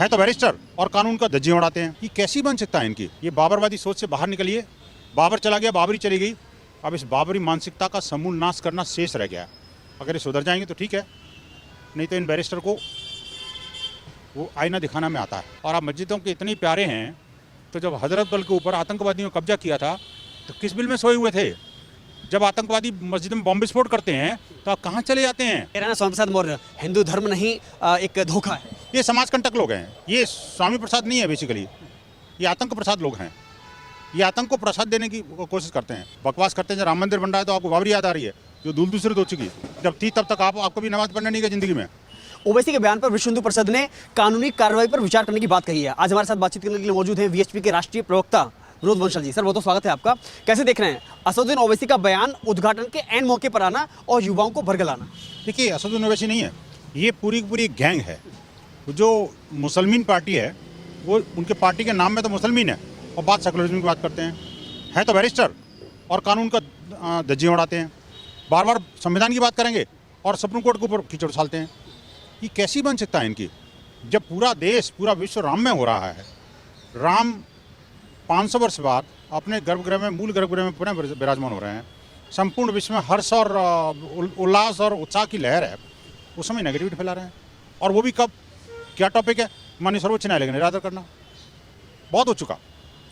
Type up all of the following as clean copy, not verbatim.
है तो बैरिस्टर और कानून का धज्जियां उड़ाते हैं। ये कैसी बन सकता है इनकी? ये बाबरवादी सोच से बाहर निकलिए। बाबर चला गया, बाबरी चली गई, अब इस बाबरी मानसिकता का समूल नाश करना शेष रह गया। अगर ये सुधर जाएंगे तो ठीक है, नहीं तो इन बैरिस्टर को वो आईना दिखाना में आता है। और आप मस्जिदों के इतने प्यारे हैं, तो जब हजरत बल के ऊपर आतंकवादियों ने कब्जा किया था तो किस बिल में सोए हुए थे? जब आतंकवादी मस्जिद में बम विस्फोट करते हैं तो आप कहाँ चले जाते हैं? कह रहे हैं स्वामी प्रसाद मौर्य हिंदू धर्म नहीं एक धोखा है। ये समाज कंटक लोग हैं, ये स्वामी प्रसाद नहीं है बेसिकली, ये आतंक प्रसाद लोग हैं। ये आतंक को प्रसाद देने की कोशिश करते हैं, बकवास करते हैं। जब राम मंदिर बन रहा है तो आपको बाबरी याद आ रही है, जो दूर दूसरे हो चुकी। जब थी तब तक आपको भी नमाज पढ़ना नहीं गई जिंदगी में। ओवैसी के बयान पर विश्व हिंदू परिषद ने कानूनी कार्रवाई पर विचार करने की बात कही है। आज हमारे साथ बातचीत करने के लिए मौजूद हैं वीएचपी के राष्ट्रीय प्रवक्ता विनोद बंसल जी। सर, बहुत स्वागत है आपका। कैसे देख रहे हैं असदुद्दीन ओवैसी का बयान, उद्घाटन के एंड मौके पर आना और युवाओं को भरगलाना? देखिए, असदुद्दीन ओवैसी नहीं है, ये पूरी की पूरी गैंग है। जो मुसलमान पार्टी है वो उनके पार्टी के नाम में तो मुसलमान है और बात सेकुलरिज्म की बात करते हैं तो बैरिस्टर और कानून का धज्जियां उड़ाते हैं। बार बार संविधान की बात करेंगे और सुप्रीम कोर्ट के ऊपर कीचड़ उछालते हैं। ये कैसी बन सकता है इनकी? जब पूरा देश, पूरा विश्व राम में हो रहा है, राम 500 वर्ष बाद अपने गर्भगृह में, मूल गर्भगृह में पुनः विराजमान हो रहे हैं, संपूर्ण विश्व में हर्ष और उल्लास और उत्साह की लहर है, उस समय नेगेटिविटी फैला रहे हैं। और वो भी कब? क्या टॉपिक है? माननीय सर्वोच्च न्यायालय का निरादर करना। बहुत हो चुका,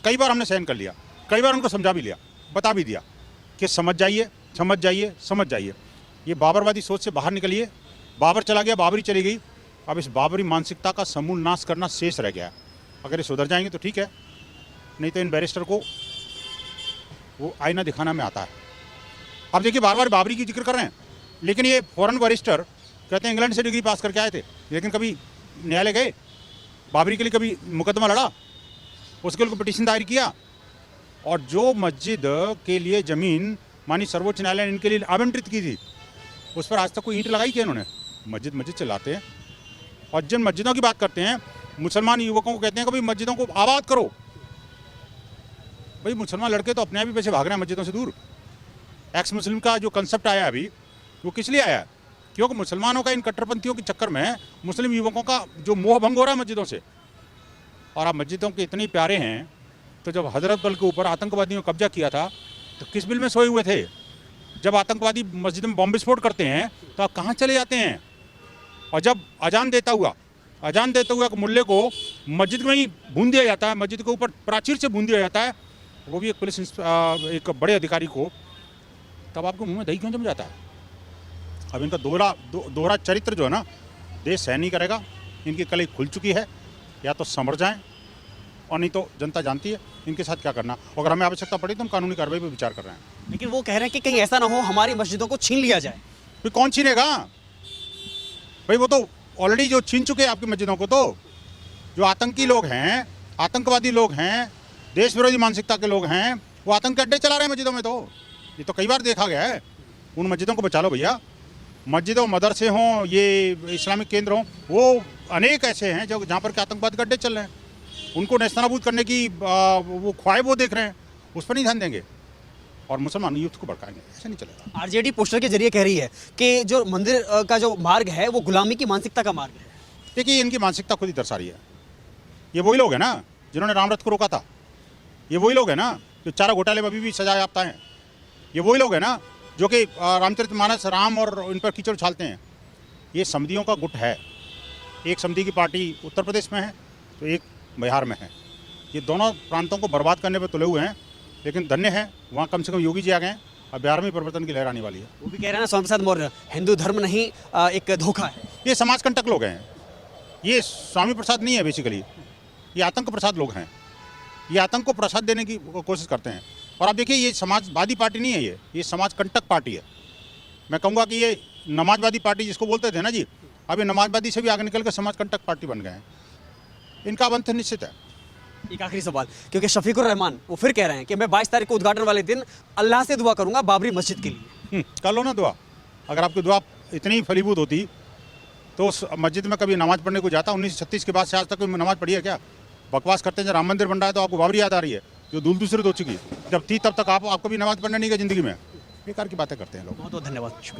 कई बार हमने सहन कर लिया, कई बार उनको समझा भी लिया, बता भी दिया कि समझ जाइए, समझ जाइए, समझ जाइए। ये बाबरवादी सोच से बाहर निकलिए। बाबर चला गया, बाबरी चली गई, अब इस बाबरी मानसिकता का समूल नाश करना शेष रह गया। अगर ये सुधर जाएंगे तो ठीक है, नहीं तो इन बैरिस्टर को वो आईना दिखाना में आता है। अब देखिए, बार बार बाबरी की जिक्र कर रहे हैं, लेकिन ये फॉरेन बैरिस्टर कहते हैं इंग्लैंड से डिग्री पास करके आए थे, लेकिन कभी न्यायालय गए, बाबरी के लिए कभी मुकदमा लड़ा, उसके लिए पिटीशन दायर किया। और जो मस्जिद के लिए ज़मीन मानी सर्वोच्च न्यायालय ने इनके लिए आवंटित की थी, उस पर आज तक कोई ईंट लगाई क्या इन्होंने? मस्जिद चलाते हैं। और जिन मस्जिदों की बात करते हैं, मुसलमान युवकों को कहते हैं कि भाई मस्जिदों को आबाद करो। भाई मुसलमान लड़के तो अपने आप ही पैसे भाग रहे हैं मस्जिदों से दूर। एक्स मुस्लिम का जो कंसेप्ट आया अभी, वो किस लिए आया? क्योंकि मुसलमानों का इन कट्टरपंथियों के चक्कर में मुस्लिम युवकों का जो मोह भंग हो रहा है मस्जिदों से। और आप मस्जिदों के इतने प्यारे हैं, तो जब हजरत बल के ऊपर आतंकवादियों ने कब्जा किया था तो किस बिल में सोए हुए थे? जब आतंकवादी मस्जिद में बम विस्फोट करते हैं तो आप कहाँ चले जाते हैं? और जब अजान देता हुआ मुल्ले को मस्जिद में ही भून दिया जाता है, मस्जिद के ऊपर प्राचीर से भून दिया जाता है, वो भी एक पुलिस एक बड़े अधिकारी को, तब आपको मुंह में दही क्यों जम जाता है? अब इनका दोहरा चरित्र जो है ना, देश सहन नहीं करेगा। इनकी कलई खुल चुकी है, या तो समझ जाएं और नहीं तो जनता जानती है इनके साथ क्या करना। अगर हमें आवश्यकता पड़ी तो हम कानूनी कार्रवाई पर विचार कर रहे हैं। लेकिन वो कह रहे हैं कि कहीं ऐसा ना हो हमारी मस्जिदों को छीन लिया जाए। भाई कौन छीनेगा? भाई वो तो ऑलरेडी जो छीन चुके हैं आपकी मस्जिदों को, तो जो आतंकी लोग हैं, आतंकवादी लोग हैं, देश विरोधी मानसिकता के लोग हैं, वो आतंक के अड्डे चला रहे हैं मस्जिदों में। तो ये तो कई बार देखा गया है। उन मस्जिदों को बचा लो भैया। मस्जिदों, मदरसे हों, ये इस्लामिक केंद्र हों, वो अनेक ऐसे हैं जो जहाँ पर के आतंकवाद के अड्डे चल रहे हैं। उनको नेस्तनाबूद करने की वो ख्वाहिश वो देख रहे हैं, उस पर नहीं ध्यान देंगे और मुसलमान यूथ को भड़काएंगे। ऐसा नहीं चलेगा। आरजेडी पोस्टर के जरिए कह रही है कि जो मंदिर का जो मार्ग है वो गुलामी की मानसिकता का मार्ग है। देखिए, इनकी मानसिकता खुद ही दर्शा रही है। ये वही लोग हैं ना जिन्होंने रामरथ को रोका था। ये वही लोग हैं ना जो चारा घोटाले में अभी भी सजा याफ्ता हैं। ये वही लोग हैं ना जो कि रामचरितमानस, राम और इन पर कीचड़ उछालते हैं। ये समधियों का गुट है। एक समधी की पार्टी उत्तर प्रदेश में है तो एक बिहार में है। ये दोनों प्रांतों को बर्बाद करने पर तुले हुए हैं, लेकिन धन्य है वहाँ कम से कम योगी जी आ गए हैं और बिहार में परिवर्तन की लहर आने वाली है। वो भी कह रहे हैं स्वामी प्रसाद मौर्य हिंदू धर्म नहीं एक धोखा है। ये समाज कंटक लोग हैं, ये स्वामी प्रसाद नहीं है बेसिकली, ये आतंक प्रसाद लोग हैं। ये आतंक को प्रसाद देने की कोशिश करते हैं। और आप देखिए, ये समाजवादी पार्टी नहीं है, ये समाज कंटक पार्टी है। मैं कहूँगा कि ये नमाजवादी पार्टी जिसको बोलते थे ना जी, अब ये नमाजवादी से भी आगे निकल कर समाज कंटक पार्टी बन गए हैं। इनका अंत निश्चित है। एक आखिरी सवाल, क्योंकि शफीकुर रहमान वो फिर कह रहे हैं कि मैं 22 तारीख को उद्घाटन वाले दिन अल्लाह से दुआ करूंगा बाबरी मस्जिद के लिए। कर लो ना दुआ। अगर आपकी दुआ इतनी फलीभूत होती तो उस मस्जिद में कभी नमाज पढ़ने को जाता? 1936 के बाद से आज तक कोई नमाज पढ़ी है क्या? बकवास करते हैं। जब राम मंदिर बन रहा है तो आपको बाबरी याद आ रही है, जो दूर दूसरे हो चुकी। जब थी तब तक आपको भी नमाज पढ़ना नहीं गई जिंदगी में। बेकार की बातें करते हैं लोग। बहुत बहुत धन्यवाद, शुक्रिया।